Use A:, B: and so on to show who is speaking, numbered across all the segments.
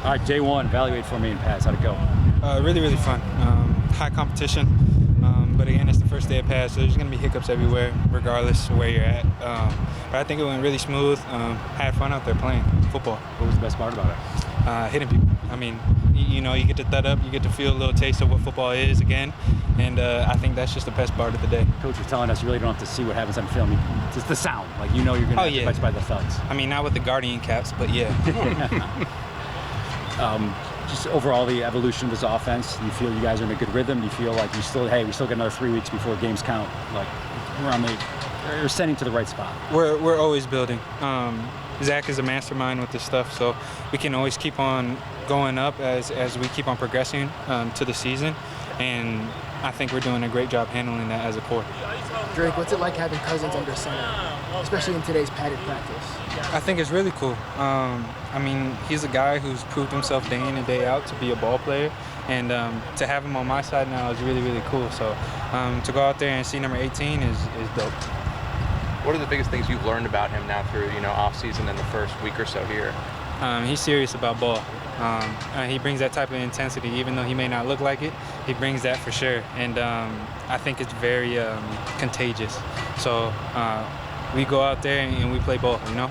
A: All right, day one, evaluate for me and pass. How'd it go?
B: Really, really fun. High competition, but again, it's the first day of pass, so there's going to be hiccups everywhere, regardless of where you're at. But I think it went really smooth. Had fun out there playing football.
A: What was the best part about it?
B: Hitting people. I mean, you know, you get to thud up, you get to feel a little taste of what football is again, and I think that's just the best part of the day.
A: Coach was telling us you really don't have to see what happens on film. It's just the sound. Like, you know you're going to get touched by the thuds.
B: I mean, not with the Guardian caps, but yeah.
A: Just overall, the evolution of this offense, do you feel you guys are in a good rhythm? Do you feel like we still got another 3 weeks before games count? Like, we're sending to the right spot.
B: We're always building. Zach is a mastermind with this stuff, so we can always keep on going up as we keep on progressing to the season, and I think we're doing a great job handling that as a core.
C: Drake, what's it like having Cousins under center, especially in today's padded practice?
B: I think it's really cool. I mean, he's a guy who's proved himself day in and day out to be a ball player, and to have him on my side now is really, really cool. So to go out there and see number 18 is dope.
D: What are the biggest things you've learned about him now through, off season and the first week or so here?
B: He's serious about ball. He brings that type of intensity, even though he may not look like it. He brings that for sure, and I think it's very contagious. So we go out there and we play ball, you know?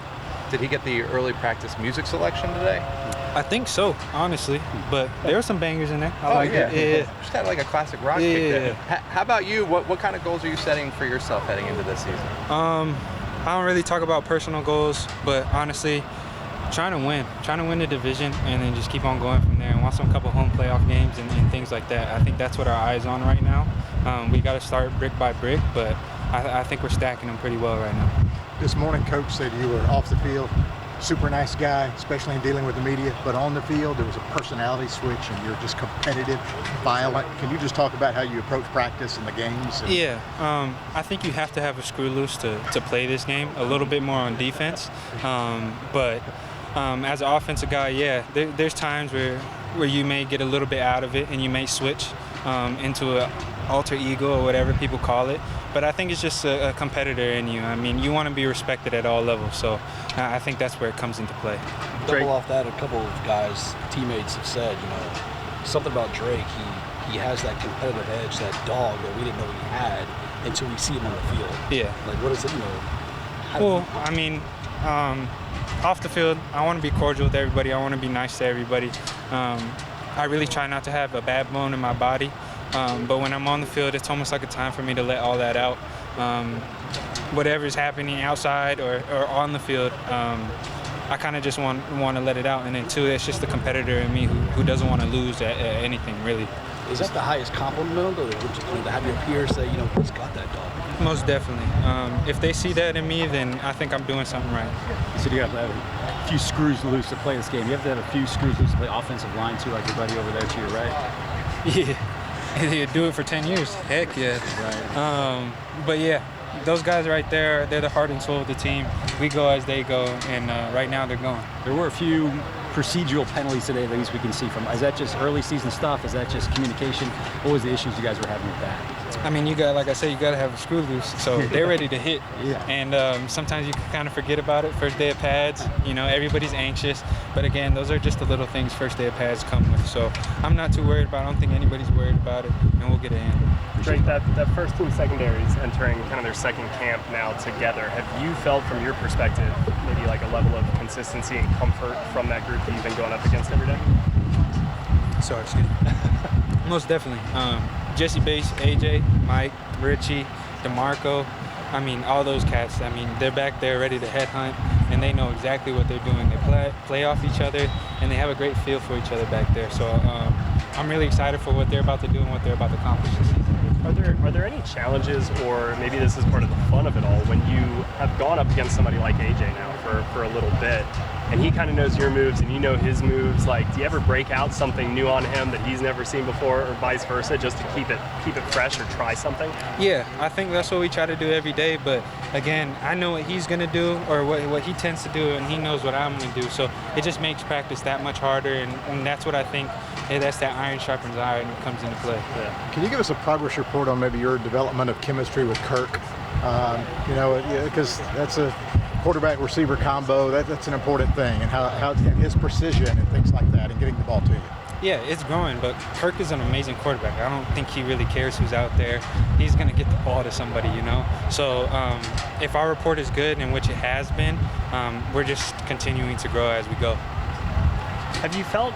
D: Did he get the early practice music selection today?
B: I think so, honestly, but there were some bangers in there.
D: I like it. Yeah. Just had like a classic rock kick there. How about you? What kind of goals are you setting for yourself heading into this season?
B: I don't really talk about personal goals, but honestly, trying to win the division, and then just keep on going from there and want some couple home playoff games and things like that. I think that's what our eye is on right now. We got to start brick by brick, but I think we're stacking them pretty well right now.
E: This morning, Coach said you were off the field, super nice guy, especially in dealing with the media, but on the field there was a personality switch and you're just competitive, violent. Can you just talk about how you approach practice and the games?
B: Yeah, I think you have to have a screw loose to play this game, a little bit more on defense, but as an offensive guy, there's times where you may get a little bit out of it and you may switch into an alter ego or whatever people call it. But I think it's just a competitor in you. I mean, you want to be respected at all levels, so I think that's where it comes into play.
F: Double off that, a couple of guys, teammates have said, something about Drake. He has that competitive edge, that dog that we didn't know he had until we see him on the field.
B: Yeah.
F: Like, what is it,
B: Well, I mean, off the field, I want to be cordial with everybody. I want to be nice to everybody. I really try not to have a bad bone in my body. But when I'm on the field, it's almost like a time for me to let all that out. Whatever's happening outside or on the field, I kind of just want to let it out. And then two, it's just the competitor in me who doesn't want to lose at anything, really.
F: Is that the highest compliment, or to have your peers say, he's got that dog?
B: Most definitely. If they see that in me, then I think I'm doing something right.
A: So you have to have a few screws loose to play this game. You have to have a few screws loose to play offensive line too, like your buddy over there to your right.
B: Yeah. You do it for 10 years. Heck yeah.
A: Right.
B: But yeah, those guys right there, they're the heart and soul of the team. We go as they go, and right now they're going.
A: There were a few procedural penalties today, at least we can see from. Is that just early season stuff? Is that just communication? What was the issues you guys were having with that?
B: I mean, like I said, you got to have a screw loose, so they're ready to hit.
A: Yeah.
B: And sometimes you can kind of forget about it. First day of pads, everybody's anxious. But again, those are just the little things first day of pads come with. So I'm not too worried about it. I don't think anybody's worried about it, and we'll get it handled.
G: Drake, that first team secondaries entering kind of their second camp now together, have you felt from your perspective maybe like a level of consistency and comfort from that group that you've been going up against every day?
B: Sorry, excuse me. Most definitely. Jesse Bates, AJ, Mike, Richie, DeMarco, I mean, all those cats, I mean, they're back there ready to headhunt, and they know exactly what they're doing. They play off each other, and they have a great feel for each other back there. So I'm really excited for what they're about to do and what they're about to accomplish this season.
G: Are there any challenges, or maybe this is part of the fun of it all, when you have gone up against somebody like AJ now for a little bit, and he kind of knows your moves and you know his moves? Like, do you ever break out something new on him that he's never seen before, or vice versa, just to keep it fresh or try something?
B: Yeah, I think that's what we try to do every day. But again, I know what he's gonna do, or what he tends to do, and he knows what I'm gonna do. So it just makes practice that much harder, and that's what I think. That's that iron sharpens iron and comes into play.
G: Yeah.
E: Can you give us a progress report on maybe your development of chemistry with Kirk? Because that's a quarterback receiver combo. That's an important thing, and how and his precision and things like that, and getting football to you?
B: Yeah, it's growing, but Kirk is an amazing quarterback. I don't think he really cares who's out there. He's going to get the ball to somebody, you know? So if our report is good, and which it has been, we're just continuing to grow as we go.
G: Have you felt,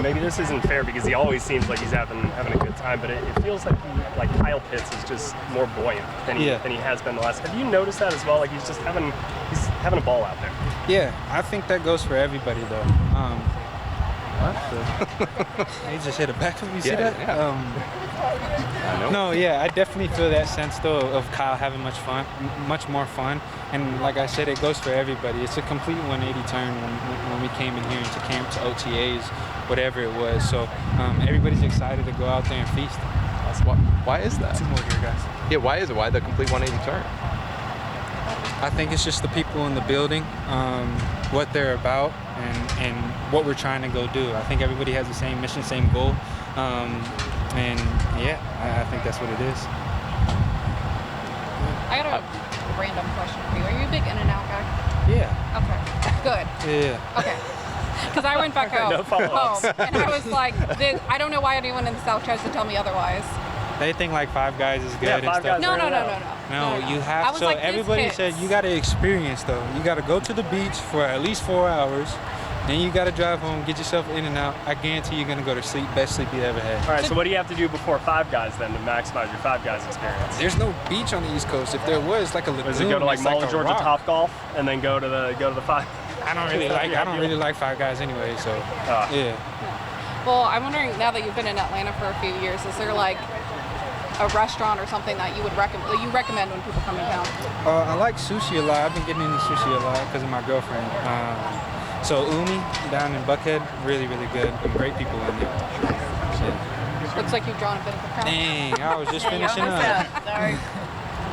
G: maybe this isn't fair because he always seems like he's having a good time, but it feels like Kyle Pitts is just more buoyant than he has been the last. Have you noticed that as well? Like he's having a ball out there.
B: Yeah, I think that goes for everybody though. He just hit a back of me. You see that?
G: Yeah.
B: No, yeah, I definitely feel that sense though of Kyle having much more fun. And like I said, it goes for everybody. It's a complete 180 turn when we came in here into camp, to OTAs, whatever it was. So everybody's excited to go out there and feast.
D: Why is that?
B: 2 more here, guys.
D: Yeah, why is it? Why the complete 180 turn?
B: I think it's just the people in the building, what they're about, and what we're trying to go do. I think everybody has the same mission, same goal, and yeah, I think that's what it is.
H: I got a random question for you. Are you a big In-N-Out guy?
B: Yeah.
H: Okay, good.
B: Yeah.
H: Okay. Because I went back home, and I was like, I don't know why anyone in the South tries to tell me otherwise.
B: They think like Five Guys is good
G: Yeah,
B: and
G: Five
B: stuff.
G: Guys
H: No,
B: You
H: I
B: have
H: was
B: to.
H: like, this
B: Everybody
H: hits.
B: said you got to experience though. You got to go to the beach for at least 4 hours. Then you got to drive home, get yourself in and out. I guarantee you're gonna go to sleep, best sleep you ever had.
G: All right, so what do you have to do before Five Guys then to maximize your Five Guys experience?
B: There's no beach on the East Coast. If there was, like a lagoon.
G: Does it go to like
B: it's
G: Mall
B: like
G: of
B: a
G: Georgia
B: rock.
G: Top Golf and then go to the Five?
B: I don't really like Five Guys anyway. So yeah.
H: Well, I'm wondering, now that you've been in Atlanta for a few years, is there like a restaurant or something that you would recommend when people come in town?
B: I like sushi a lot. I've been getting into sushi a lot because of my girlfriend. So Umi down in Buckhead, really, really good. And great people in there. Yeah.
H: Looks like you've drawn a bit of a crowd.
B: Dang, I was just finishing up.
H: Sorry.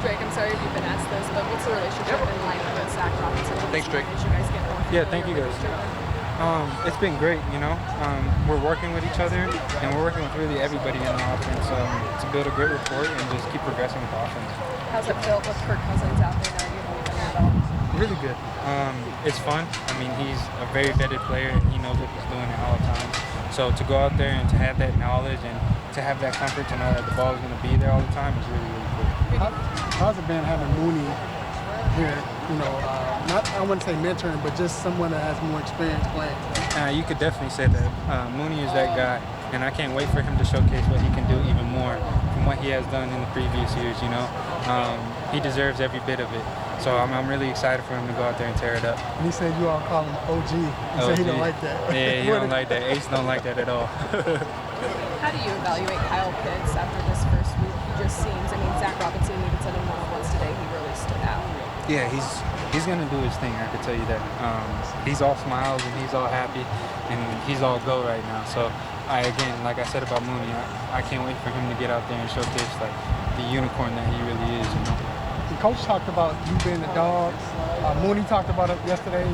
I: Drake, I'm sorry if you've been asked this, but what's the relationship been like with Zach Robinson?
D: Thanks, Drake.
I: As you guys get more
B: Yeah, thank you guys. It's been great, you know. We're working with each other, and we're working with really everybody in the offense to build a great rapport and just keep progressing with the offense.
I: How's it felt with Kirk Cousins out there now? You've only been there at all?
B: Really good. It's fun. I mean, he's a very vetted player, and he knows what he's doing at all times. So to go out there and to have that knowledge and to have that comfort to know that the ball is going to be there all the time is really, really cool.
J: How's it been having Mooney here? You know, not, I wouldn't say mentoring, but just someone that has more experience playing.
B: You could definitely say that. Mooney is that guy, and I can't wait for him to showcase what he can do even more from what he has done in the previous years, you know. He deserves every bit of it. So I'm really excited for him to go out there and tear it up.
J: And he said you all call him OG. He said he don't like that.
B: Yeah, he don't like that. Ace don't like that at all.
I: How do you evaluate Kyle Pitts after this first week? He just seems, I mean, Zach Robinson even said in one-on-ones today he really stood out.
B: Yeah, he's gonna do his thing. I can tell you that. He's all smiles and he's all happy, and he's all go right now. So again, like I said about Mooney, I can't wait for him to get out there and showcase like the unicorn that he really is. You know.
J: The coach talked about you being the dog. Mooney talked about it yesterday.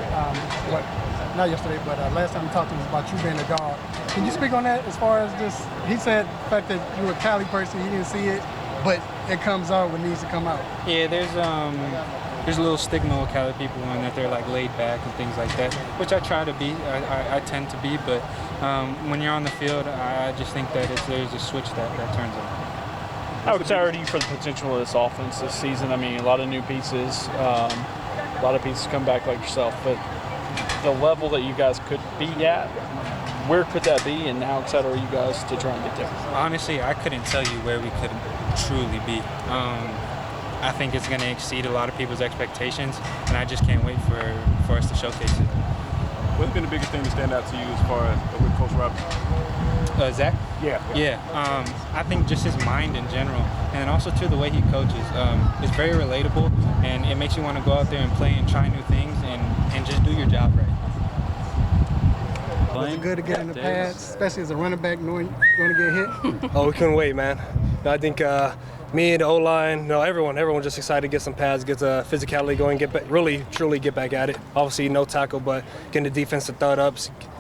J: Not yesterday, but last time we talked to him about you being the dog. Can you speak on that as far as this? He said the fact that you're a Cali person, he didn't see it, but it comes out when it needs to come out.
B: Yeah, there's a little stigma with Cali people in that they're like laid back and things like that, which I try to be. I tend to be, but when you're on the field, I just think that there's a switch that turns on.
K: How excited are you for the potential of this offense this season? I mean, a lot of new pieces, a lot of pieces come back like yourself, but the level that you guys could be at, where could that be, and how excited are you guys to try and get there?
B: Honestly, I couldn't tell you where we could truly be. I think it's going to exceed a lot of people's expectations, and I just can't wait for us to showcase it.
L: What's been the biggest thing to stand out to you as far as with Coach Robinson?
B: Zach?
L: Yeah.
B: I think just his mind in general, and also too the way he coaches. It's very relatable, and it makes you want to go out there and play and try new things and just do your job right.
J: Was it good to get in the pads, especially as a running back, knowing you're going to get hit?
M: Oh, we couldn't wait, man. I think me and the O-line, everyone just excited to get some pads, get the physicality going, get back, really, truly get back at it. Obviously, no tackle, but getting the defense to thud up,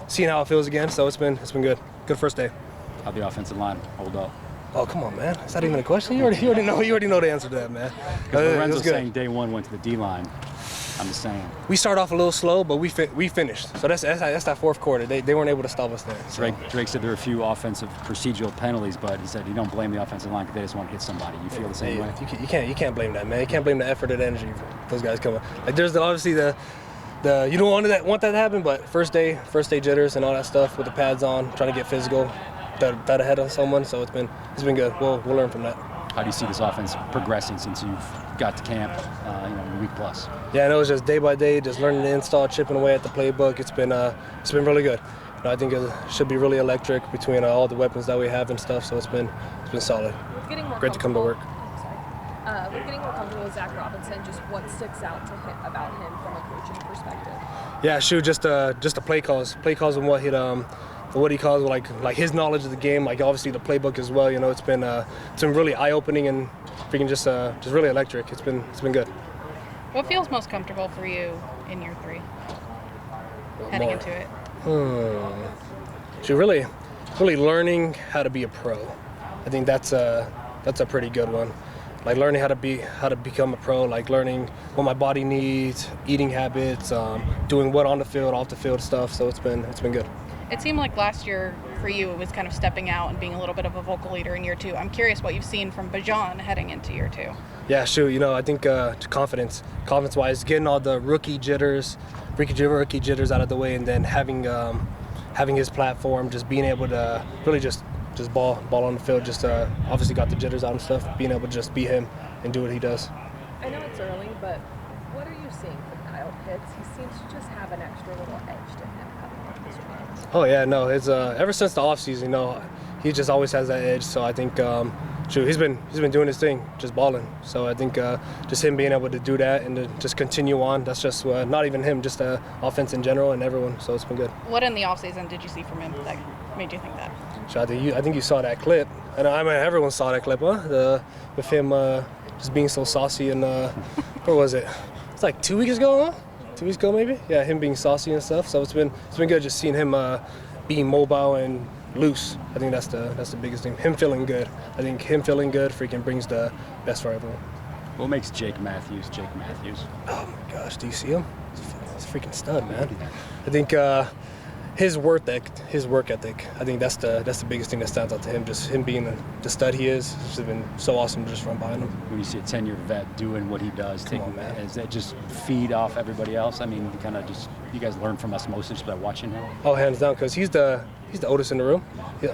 M: seeing how it feels again. So it's been good. Good first day.
A: How'd the offensive line hold up?
M: Oh, come on, man. Is that even a question? You already know the answer to that, man.
A: Because Lorenzo's saying day one went to the D-line. I'm just saying.
M: We started off a little slow, but we finished. So that's that fourth quarter. They weren't able to stop us there. So.
A: Drake said there were a few offensive procedural penalties, but he said you don't blame the offensive line because they just want to hit somebody. You feel the same way?
M: You can't blame that, man. You can't blame the effort and energy those guys come up. Like there's obviously the you don't want that to happen, but first day jitters and all that stuff with the pads on, trying to get physical, that ahead of someone. So it's been good. We'll learn from that.
A: How do you see this offense progressing since you've got to camp, a week plus?
M: Yeah, I know it's just day by day, just learning to install, chipping away at the playbook. It's been really good. I think it should be really electric between all the weapons that we have and stuff. So it's been solid. Great to come to work.
I: With getting more comfortable with Zach Robinson, just what sticks out to him about him from a coaching perspective?
M: Yeah, just the play calls and what he calls like his knowledge of the game, like obviously the playbook as well. It's been really eye-opening and freaking just really electric. It's been good.
H: What feels most comfortable for you in year 3, heading into it?
M: So really learning how to be a pro. I think that's a pretty good one. Like learning how to become a pro, like learning what my body needs, eating habits, doing what on the field, off the field stuff. So it's been good.
H: It seemed like last year for you it was kind of stepping out and being a little bit of a vocal leader in year 2. I'm curious what you've seen from Bajan heading into year 2.
M: Yeah, shoot. I think confidence-wise, getting all the rookie jitters out of the way, and then having his platform, just being able to really just ball on the field, just obviously got the jitters out and stuff, being able to just be him and do what he does.
I: I know it's early, but what are you seeing from Kyle Pitts? He seems to just have an extra little edge to him coming off this weekend.
M: Oh yeah, no, it's ever since the offseason, he just always has that edge. So I think he's been doing his thing, just balling. So I think just him being able to do that and to just continue on, that's just not even him, just offense in general and everyone. So it's been good.
H: What in the offseason did you see from him that made you think that?
M: So I think you saw that clip, and I mean everyone saw that clip, with him just being so saucy and where was it? It's like 2 weeks ago, huh? 2 weeks ago maybe. Yeah, him being saucy and stuff. So it's been good just seeing him being mobile and loose. I think that's the biggest thing. Him feeling good. I think him feeling good freaking brings the best for everyone.
A: What makes Jake Matthews?
M: Oh my gosh, do you see him? He's a freaking stud, man. I think his work ethic. I think that's the biggest thing that stands out to him. Just him being the stud he is. It's just been so awesome to just run behind him.
A: When you see a 10-year vet doing what he does, does that just feed off everybody else? I mean, you guys learn from osmosis just by watching him.
M: Oh, hands down, because he's the oldest in the room,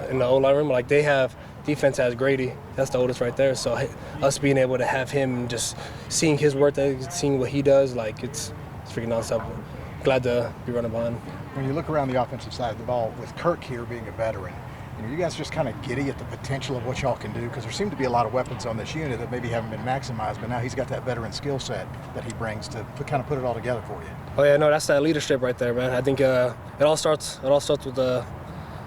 M: in the O-line room. Like defense has Grady. That's the oldest right there. So us being able to have him, just seeing his work ethic, seeing what he does, like it's freaking nonstop. Glad to be running behind him.
E: When you look around the offensive side of the ball, with Kirk here being a veteran, you guys just kind of giddy at the potential of what y'all can do, because there seem to be a lot of weapons on this unit that maybe haven't been maximized, but now he's got that veteran skill set that he brings to kind of put it all together for you.
M: Oh yeah, no, that's that leadership right there, man. I think it all starts with the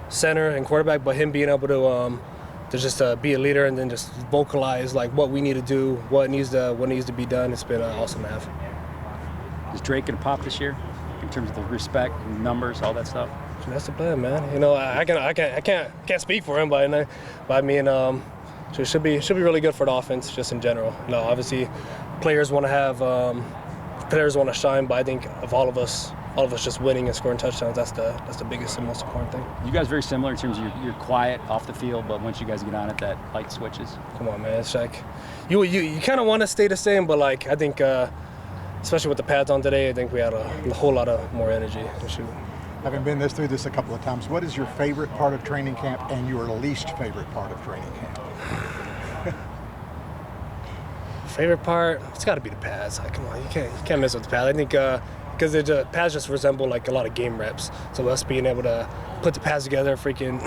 M: center and quarterback, but him being able to just be a leader and then just vocalize like what we need to do, what needs to be done. It's been awesome to have.
A: Is Drake gonna pop this year in terms of the respect, numbers, all that stuff?
M: That's the plan, man. I can't speak for him, but I mean, so it should be really good for the offense, just in general. Obviously, players want to shine, but I think of all of us just winning and scoring touchdowns, that's the biggest and most important thing.
A: You guys very similar in terms of you're quiet off the field, but once you guys get on it, that light switches.
M: Come on, man. It's like you kind of want to stay the same, but like I think, especially with the pads on today, I think we had a whole lot of more energy to shoot.
E: Having been through this a couple of times, what is your favorite part of training camp and your least favorite part of training camp?
M: Favorite part? It's got to be the pads. Like, come on, you can't mess with the pads. I think because the pads just resemble like a lot of game reps. So us being able to put the pads together, freaking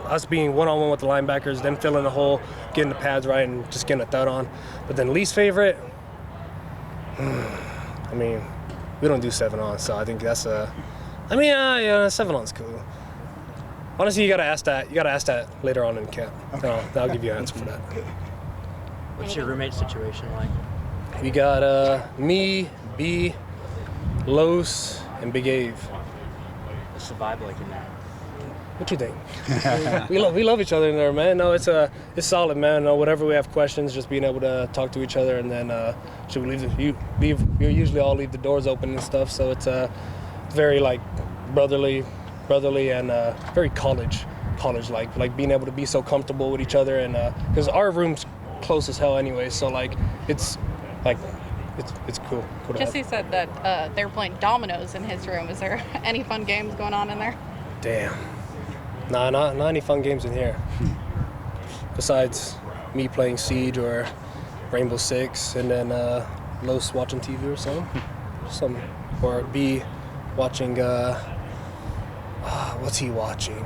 M: us being one-on-one with the linebackers, them filling the hole, getting the pads right, and just getting a thud on. But then least favorite, I mean, we don't do 7-on, so I think that's I mean, 7-on's cool. Honestly, you gotta ask that later on in camp. Okay. I'll give you an answer for that.
N: What's your roommate situation like?
M: We got me, B, Los, and Big Ave.
N: What's the vibe like in there?
M: What you think? we love each other in there, man. No, it's solid, man. No, whatever we have questions, just being able to talk to each other, and then should we we usually all leave the doors open and stuff. So it's very like brotherly, and very college-like being able to be so comfortable with each other, and because our room's close as hell anyway, so like it's cool.
H: Jesse said that they were playing dominoes in his room. Is there any fun games going on in there?
M: Damn. Nah, not any fun games in here. Besides me playing Siege or Rainbow Six, and then Los watching TV or something. Or B watching. What's he watching?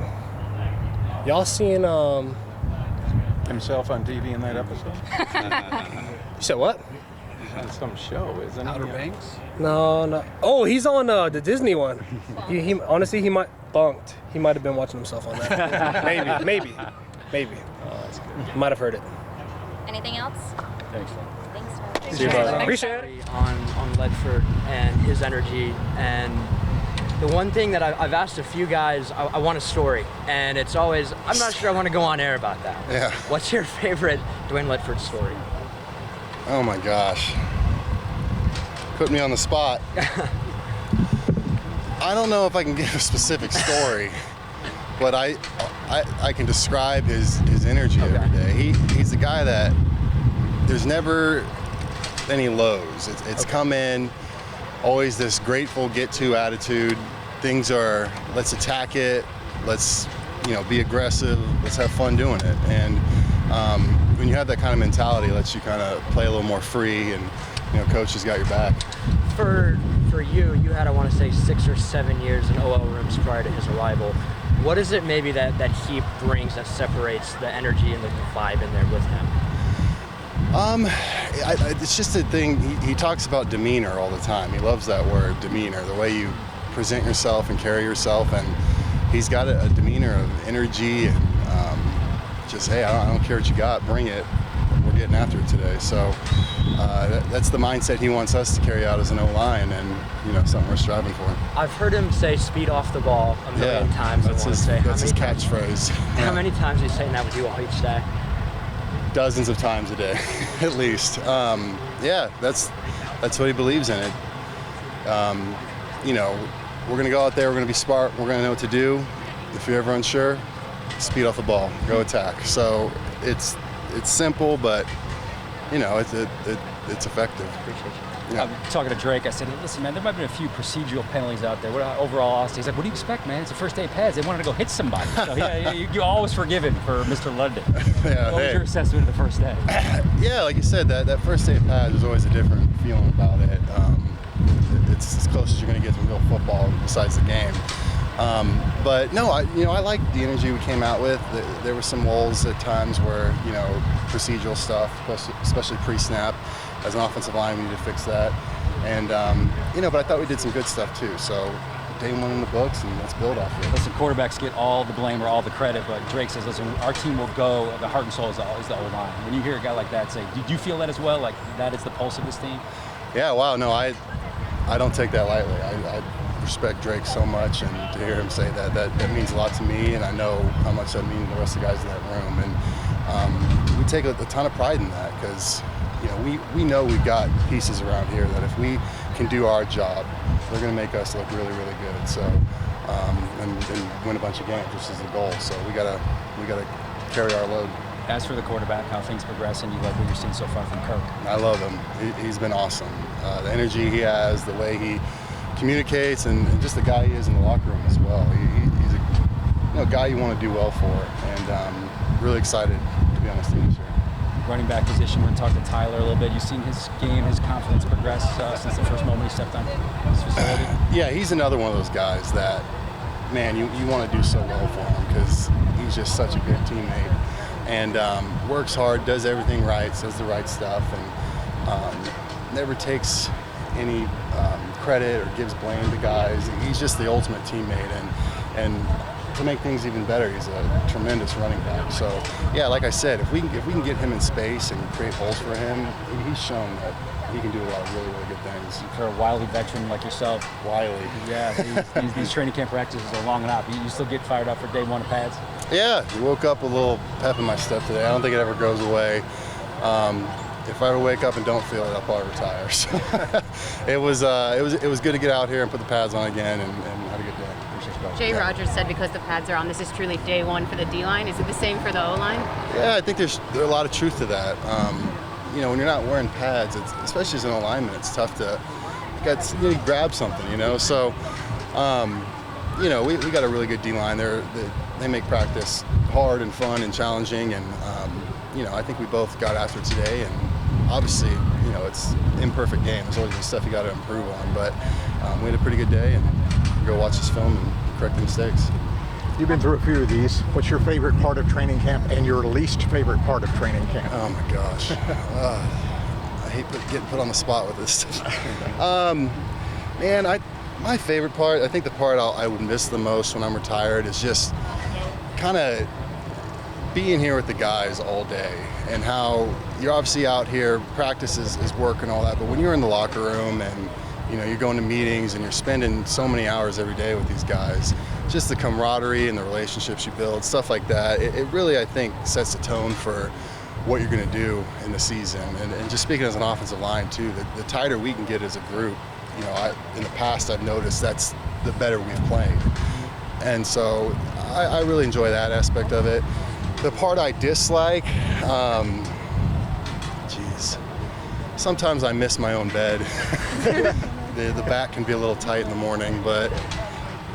M: Y'all seen
O: himself on TV in that episode?
M: You said what?
O: He's on some show, isn't he? Outer Banks?
M: No. Oh, he's on the Disney one. He honestly, he might bunked. He might have been watching himself on that. Maybe. Oh, that's good. Might have heard it.
P: Anything else?
A: Thanks.
P: Thanks.
M: See you, brother. Appreciate it.
N: On Ledford and his energy, and the one thing that I've asked a few guys, I want a story, and it's always, I'm not sure I want to go on air about that.
Q: Yeah.
N: What's your favorite Dwayne Ledford story?
Q: Oh my gosh. Put me on the spot. I don't know if I can give a specific story, but I can describe his energy every day. He's a guy that there's never any lows. It's come in, always this grateful get-to attitude. Things are, let's attack it, let's be aggressive, let's have fun doing it. And when you have that kind of mentality, it lets you kind of play a little more free, and coach has got your back.
N: For you had, I want to say, 6 or 7 years in OL rooms prior to his arrival. What is it maybe that he brings that separates the energy and the vibe in there with him?
Q: It's just a thing. He talks about demeanor all the time. He loves that word, demeanor, the way you present yourself and carry yourself. And he's got a demeanor of energy and just, hey, I don't care what you got, bring it. We're getting after it today. So that's the mindset he wants us to carry out as an O-line, and something we're striving for.
N: I've heard him say speed off the ball a million times.
Q: That's his catchphrase.
N: How many times is he saying that with you all each day?
Q: Dozens of times a day, at least. That's what he believes in it. We're gonna go out there, we're gonna be smart, we're gonna know what to do. If you're ever unsure, speed off the ball, go attack. So it's simple, but it's effective.
A: Yeah. Talking to Drake, I said, listen, man, there might have been a few procedural penalties out there. What overall, Austin? He's like, what do you expect, man? It's the first day of pads. They wanted to go hit somebody. So you're always forgiven for Mr. London.
Q: Yeah,
A: what was your assessment of the first day?
Q: Yeah, like you said, that first day of pads was always a different feeling about it. It's as close as you're going to get to real football besides the game. But no, I like the energy we came out with. There were some lulls at times where, procedural stuff, especially pre-snap. As an offensive line, we need to fix that. And, but I thought we did some good stuff too. So day one in the books, and let's build off of it.
A: Listen, quarterbacks get all the blame or all the credit, but Drake says, listen, our team will go, the heart and soul is the O-line. When you hear a guy like that say, did you feel that as well? Like that is the pulse of this team?
Q: Yeah, wow, no, I don't take that lightly. I respect Drake so much, and to hear him say that means a lot to me, and I know how much that means to the rest of the guys in that room. And we take a ton of pride in that, because we know we've got pieces around here that if we can do our job, they're going to make us look really, really good. So and win a bunch of games, which is the goal. So we gotta carry our load.
A: As for the quarterback, how things progress, and you like what you're seeing so far from Kirk?
Q: I love him. He's been awesome. The energy he has, the way he communicates, and just the guy he is in the locker room as well. He's a guy you want to do well for, and really excited to be on this team this year.
A: Running back position, we're going to talk to Tyler a little bit. You've seen his game, his confidence progress since the first moment he stepped on his facility?
Q: Yeah, he's another one of those guys that, man, you want to do so well for him, because he's just such a good teammate. And works hard, does everything right, says the right stuff, and never takes any credit or gives blame to guys. He's just the ultimate teammate, and to make things even better, he's a tremendous running back. So yeah, like I said, if we can get him in space and create holes for him, he's shown that he can do a lot of really, really good things.
A: For a wily veteran like yourself.
Q: Wily.
A: Yeah, these training camp practices are long enough. You still get fired up for day one of pads?
Q: Yeah, I woke up with a little pep in my step today. I don't think it ever goes away. If I ever wake up and don't feel it, I'll probably retire. So it was good to get out here and put the pads on again and have a good day.
R: Jay Rogers said because the pads are on, this is truly day one for the D-line. Is it the same for the O-line?
Q: Yeah, I think there's a lot of truth to that. You know, when you're not wearing pads, especially as an alignment, it's tough to grab something, you know. So, you know, we got a really good D-line. They make practice hard and fun and challenging, and you know, I think we both got after it today. And obviously, you know, it's an imperfect game. There's always stuff you got to improve on, but we had a pretty good day, and go watch this film and correct the mistakes.
E: You've been through a few of these. What's your favorite part of training camp and your least favorite part of training camp?
Q: Oh my gosh. I hate getting put on the spot with this stuff. Man, my favorite part, I think the part I would miss the most when I'm retired is just kind of being here with the guys all day, and how you're obviously out here, practice is work and all that, but when you're in the locker room and you know, you're going to meetings and you're spending so many hours every day with these guys, just the camaraderie and the relationships you build, stuff like that, it really, I think, sets the tone for what you're going to do in the season. And just speaking as an offensive line, too, the tighter we can get as a group, you know, in the past I've noticed that's the better we've played. And so I really enjoy that aspect of it. The part I dislike, sometimes I miss my own bed. The back can be a little tight in the morning, but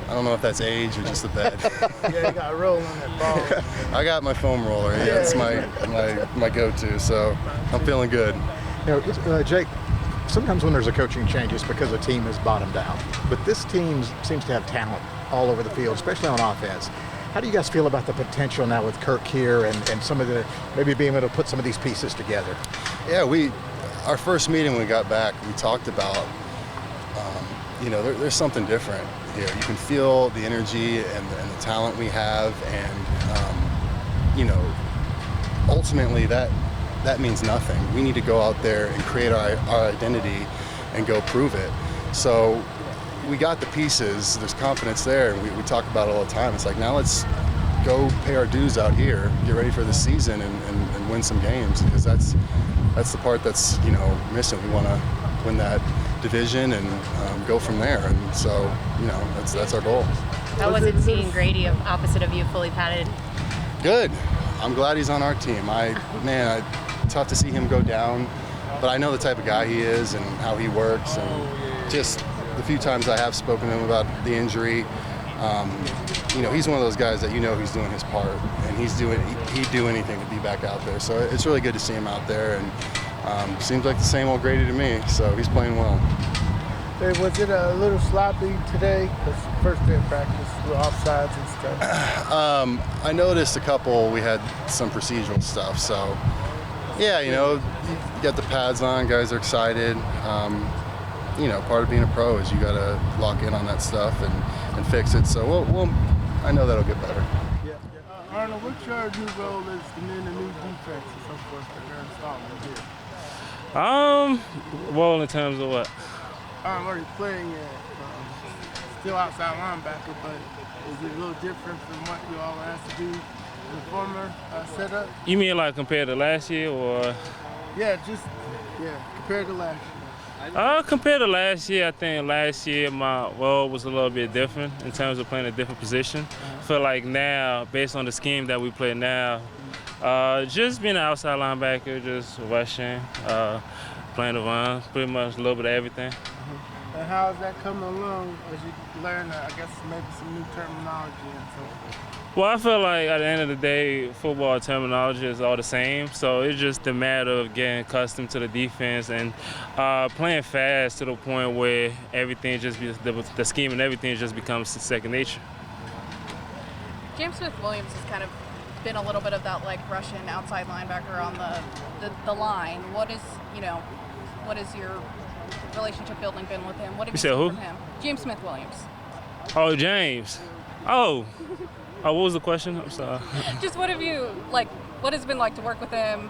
Q: I don't know if that's age or just the bed.
C: Yeah, you got to roll on that ball.
Q: I got my foam roller. Yeah, it's my go-to, so I'm feeling good.
E: You know, Jake, sometimes when there's a coaching change, it's because a team is bottomed out. But this team seems to have talent all over the field, especially on offense. How do you guys feel about the potential now with Kirk here and some of the, maybe being able to put some of these pieces together?
Q: Yeah, our first meeting when we got back, we talked about, you know, there's something different here. You can feel the energy and the talent we have, and you know, ultimately that means nothing. We need to go out there and create our identity and go prove it. So we got the pieces, there's confidence there, and we talk about it all the time. It's like, now let's go pay our dues out here, get ready for the season and win some games, because that's the part that's, you know, missing. We want to win that division and go from there, and so, you know, that's our goal.
R: How was it seeing Grady opposite of you, fully padded?
Q: Good. I'm glad he's on our team. Tough to see him go down, but I know the type of guy he is and how he works, and just the few times I have spoken to him about the injury, you know, he's one of those guys that, you know, he's doing his part, and he'd do anything to be back out there. So it's really good to see him out there, and seems like the same old Grady to me. So he's playing well.
C: Hey, was it a little sloppy today? Because first day of practice, the offsides and stuff.
Q: I noticed a couple. We had some procedural stuff. So yeah, you know, you got the pads on, guys are excited. You know, part of being a pro is you got to lock in on that stuff and fix it. So I know that'll get better.
C: Yeah. Arnold, what's your new role as the new defense and so forth that you're installing here?
K: Well, in terms of what?
C: I'm already playing still outside linebacker, but is it a little different from what you all asked to do in the former setup?
K: You mean like compared to last year, or?
C: Yeah, compared to last year.
K: Compared to last year, I think last year my role was a little bit different in terms of playing a different position. I feel like now, based on the scheme that we play now, just being an outside linebacker, just rushing, playing the run, pretty much a little bit of everything.
C: And how is that coming along as you learn, I guess, maybe some new terminology and so forth?
K: Well, I feel like at the end of the day, football terminology is all the same. So it's just a matter of getting accustomed to the defense and playing fast to the point where everything the scheme and everything just becomes second nature.
H: James Smith-Williams has kind of been a little bit of that like Russian outside linebacker on the line. What is your relationship building been with him? What have you seen from him? James Smith-Williams.
K: Oh, James. Oh, what was the question? I'm sorry.
H: Just what has it been like to work with him?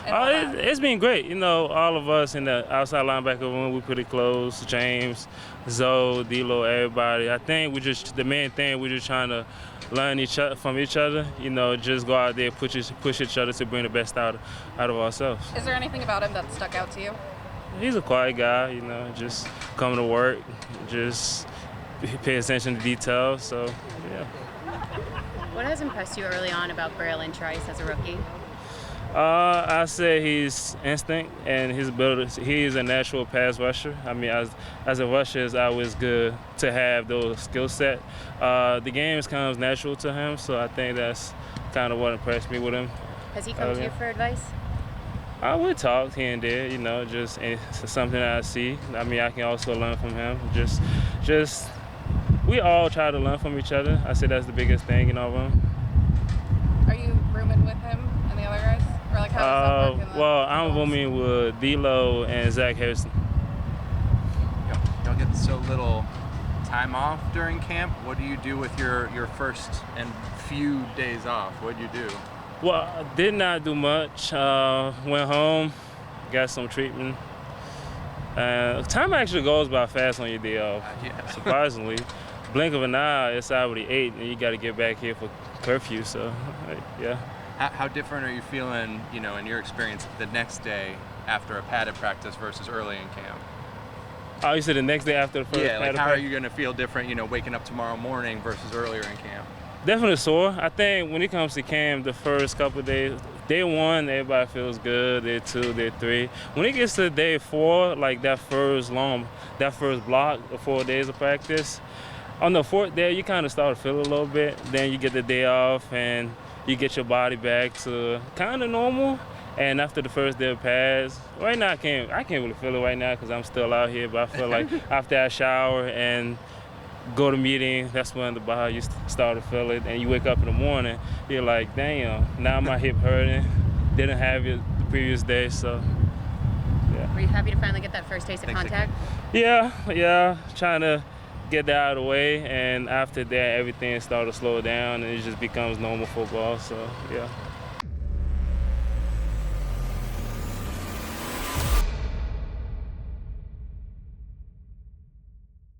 S: It's been great. You know, all of us in the outside linebacker room, we're pretty close. James, Zoe, D-Lo, everybody. I think the main thing, we're just trying to learn from each other. You know, just go out there, push each other to bring the best out of ourselves.
H: Is there anything about him that stuck out to you?
S: He's a quiet guy, you know, just coming to work, just pay attention to details, so, yeah.
R: What has impressed you early on about Braylon Trice as a rookie?
S: I say his instinct and his ability. He is a natural pass rusher. I mean, as a rusher, it's always good to have those skill set. The game comes natural to him, so I think that's kind of what impressed me with him.
R: Has he come to you for advice?
S: I would talk here and there, you know, just it's something that I see. I mean, I can also learn from him. Just we all try to learn from each other. I say that's the biggest thing in our room.
H: Are you rooming with him and the other guys? Or like how does that work?
S: Well, I'm rooming with D-Lo and Zach Harrison.
D: Y'all get so little time off during camp. What do you do with your first and few days off? What do you do?
S: Well, I did not do much. Went home, got some treatment. Time actually goes by fast on your day off, surprisingly. Blink of an eye, it's already 8, and you got to get back here for curfew, so, yeah.
D: How different are you feeling, you know, in your experience the next day after a padded practice versus early in camp?
S: Oh, you said the next day after the first padded practice?
D: How are you going to feel different, you know, waking up tomorrow morning versus earlier in camp?
S: Definitely sore. I think when it comes to camp, the first couple of days, day 1, everybody feels good. Day 2, day 3. When it gets to day 4, like that first block of 4 days of practice, on the 4th day, you kind of start to feel a little bit. Then you get the day off and you get your body back to kind of normal. And after the first day of pads, right now I can't really feel it right now because I'm still out here. But I feel like after I shower and go to meeting, that's when the body you start to feel it. And you wake up in the morning, you're like, damn, now my hip hurting. Didn't have it the previous day, so yeah.
R: Were you happy to finally get that first taste of contact?
S: Yeah, trying to get that out of the way, and after that everything started to slow down and it just becomes normal football, so yeah.